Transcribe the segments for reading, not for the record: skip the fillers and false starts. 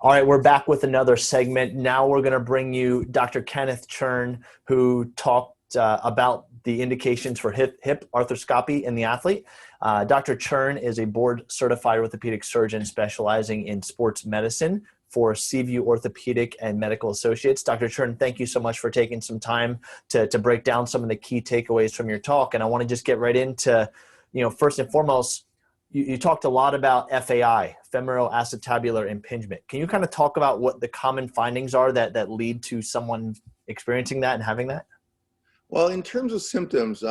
All right, we're back with another segment. Now we're going to bring you Dr. Kenneth Chern, who talked about the indications for hip arthroscopy in the athlete. Dr. Chern is a board-certified orthopedic surgeon specializing in sports medicine for Seaview Orthopaedic and Medical Associates. Dr. Chern, thank you so much for taking some time to break down some of the key takeaways from your talk. And I want to just get right into, first and foremost, you talked a lot about FAI, Femoroacetabular Impingement. Can you kind of talk about what the common findings are that lead to someone experiencing that and having that? Well, in terms of symptoms,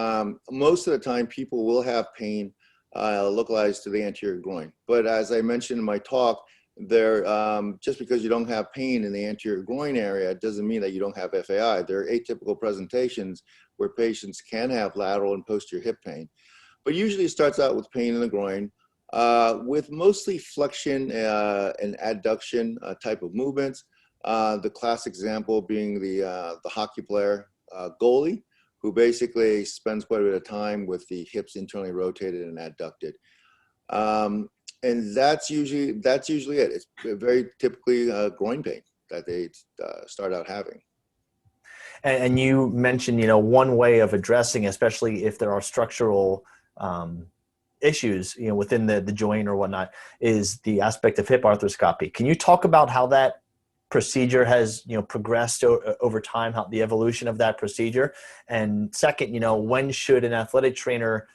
most of the time people will have pain localized to the anterior groin. But as I mentioned in my talk, just because you don't have pain in the anterior groin area doesn't mean that you don't have FAI. There are atypical presentations where patients can have lateral and posterior hip pain. But usually it starts out with pain in the groin with mostly flexion and adduction type of movements. The classic example being the hockey player goalie, who basically spends quite a bit of time with the hips internally rotated and adducted. And that's usually it. It's very typically groin pain that they start out having. And you mentioned, one way of addressing, especially if there are structural issues, within the joint or whatnot, is the aspect of hip arthroscopy. Can you talk about how that procedure has, progressed over time, how the evolution of that procedure? And second, when should an athletic trainer,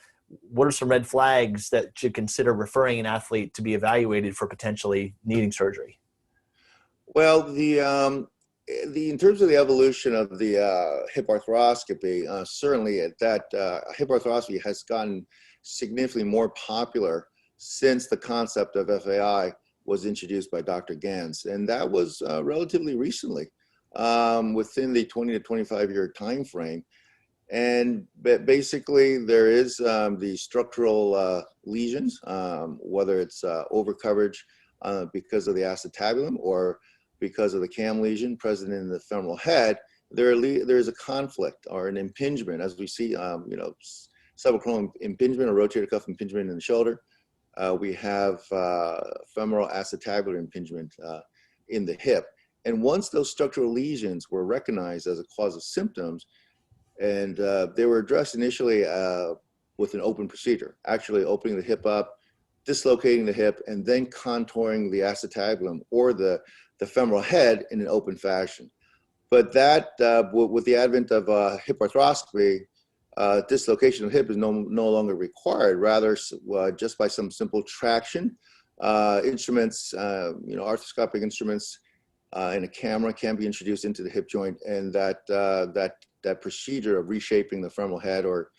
what are some red flags that should consider referring an athlete to be evaluated for potentially needing surgery? Well, in terms of the evolution of the hip arthroscopy, certainly that hip arthroscopy has gotten significantly more popular since the concept of FAI was introduced by Dr. Gans, and that was relatively recently, within the 20 to 25 year time frame. And basically, there is the structural lesions, whether it's overcoverage because of the acetabulum or because of the cam lesion present in the femoral head. There is a conflict or an impingement, as we see, subacromial impingement or rotator cuff impingement in the shoulder. We have femoroacetabular impingement in the hip. And once those structural lesions were recognized as a cause of symptoms, and they were addressed initially with an open procedure, actually opening the hip up, dislocating the hip, and then contouring the acetabulum or the femoral head in an open fashion. But that, with the advent of hip arthroscopy, dislocation of the hip is no longer required. Rather, just by some simple traction, instruments, arthroscopic instruments and a camera can be introduced into the hip joint, and that procedure of reshaping the femoral head or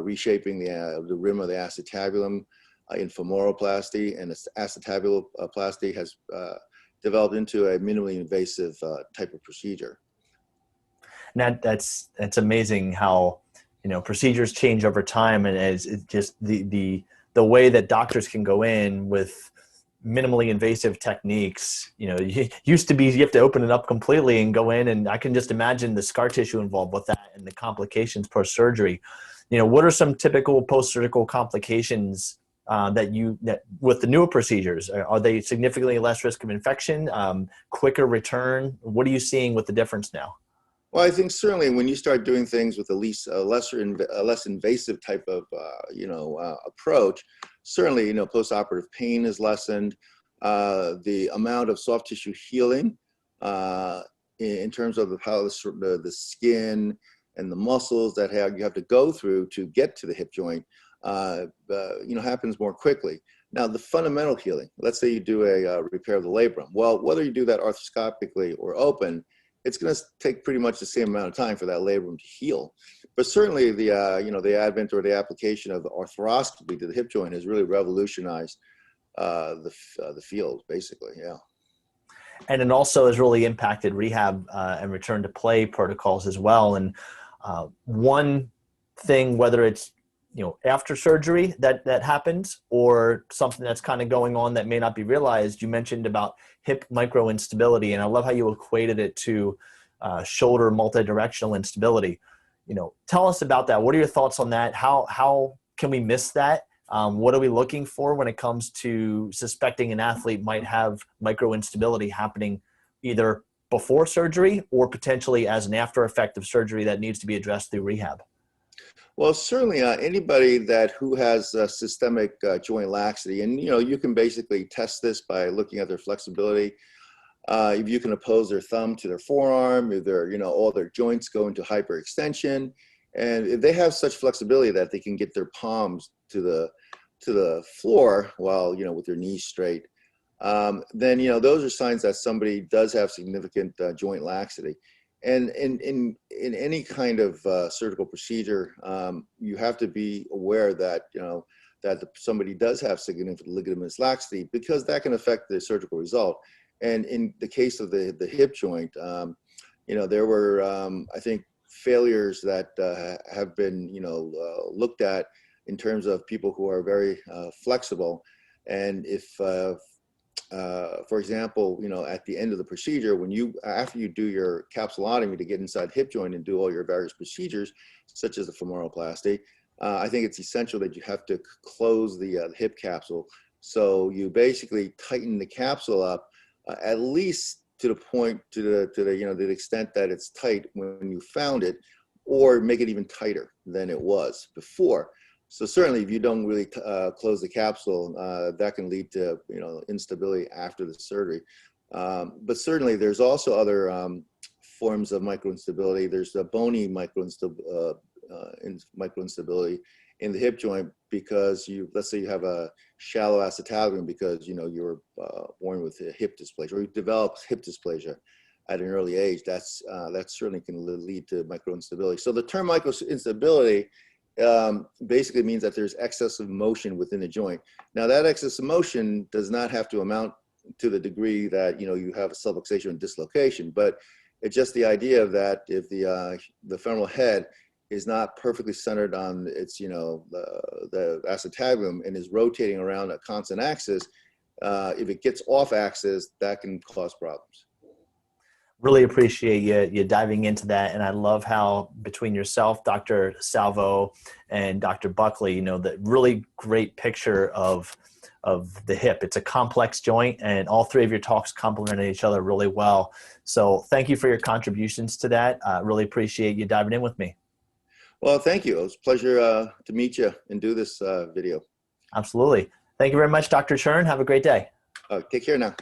reshaping the rim of the acetabulum in femoroplasty and acetabuloplasty has developed into a minimally invasive type of procedure. And that's amazing how procedures change over time, and it's just the way that doctors can go in with minimally invasive techniques. Used to be you have to open it up completely and go in, and I can just imagine the scar tissue involved with that and the complications post surgery. What are some typical post surgical complications that with the newer procedures? Are they significantly less risk of infection, quicker return? What are you seeing with the difference now? Well, I think certainly when you start doing things with less invasive type of approach, certainly postoperative pain is lessened. The amount of soft tissue healing in terms of how the skin and the muscles that you have to go through to get to the hip joint, happens more quickly. Now, the fundamental healing, let's say you do a repair of the labrum. Well, whether you do that arthroscopically or open, it's going to take pretty much the same amount of time for that labrum to heal. But certainly the advent or the application of the arthroscopy to the hip joint has really revolutionized the field, basically, yeah. And it also has really impacted rehab and return to play protocols as well. And one thing, whether it's after surgery that happens or something that's kind of going on that may not be realized, you mentioned about hip microinstability, and I love how you equated it to shoulder multidirectional instability. Tell us about that. What are your thoughts on that? How can we miss that What are we looking for when it comes to suspecting an athlete might have microinstability happening either before surgery or potentially as an after effect of surgery that needs to be addressed through rehab? Well, certainly anybody who has systemic joint laxity, and you can basically test this by looking at their flexibility. If you can oppose their thumb to their forearm, if all their joints go into hyperextension, and if they have such flexibility that they can get their palms to the floor while with their knees straight, then those are signs that somebody does have significant joint laxity. And in any kind of surgical procedure, you have to be aware that somebody does have significant ligamentous laxity, because that can affect the surgical result. And in the case of the hip joint, there were I think failures that have been looked at in terms of people who are very flexible, and if for example, at the end of the procedure, after you do your capsulotomy to get inside hip joint and do all your various procedures, such as the femoroplasty, I think it's essential that you have to close the hip capsule. So you basically tighten the capsule up at least to the point, to the extent that it's tight when you found it, or make it even tighter than it was before. So certainly, if you don't really close the capsule, that can lead to instability after the surgery. But certainly, there's also other forms of microinstability. There's the bony microinstability in the hip joint, because let's say you have a shallow acetabular because you were born with a hip dysplasia, or you developed hip dysplasia at an early age. That certainly can lead to microinstability. So the term microinstability basically means that there's excessive motion within the joint. Now, that excessive motion does not have to amount to the degree that you have a subluxation and dislocation, but it's just the idea of that if the femoral head is not perfectly centered on its the acetabulum and is rotating around a constant axis, if it gets off axis, that can cause problems. Really appreciate you diving into that. And I love how between yourself, Dr. Salvo, and Dr. Buckley, the really great picture of the hip. It's a complex joint, and all three of your talks complemented each other really well. So thank you for your contributions to that. Really appreciate you diving in with me. Well, thank you. It was a pleasure to meet you and do this video. Absolutely. Thank you very much, Dr. Chern. Have a great day. Take care now.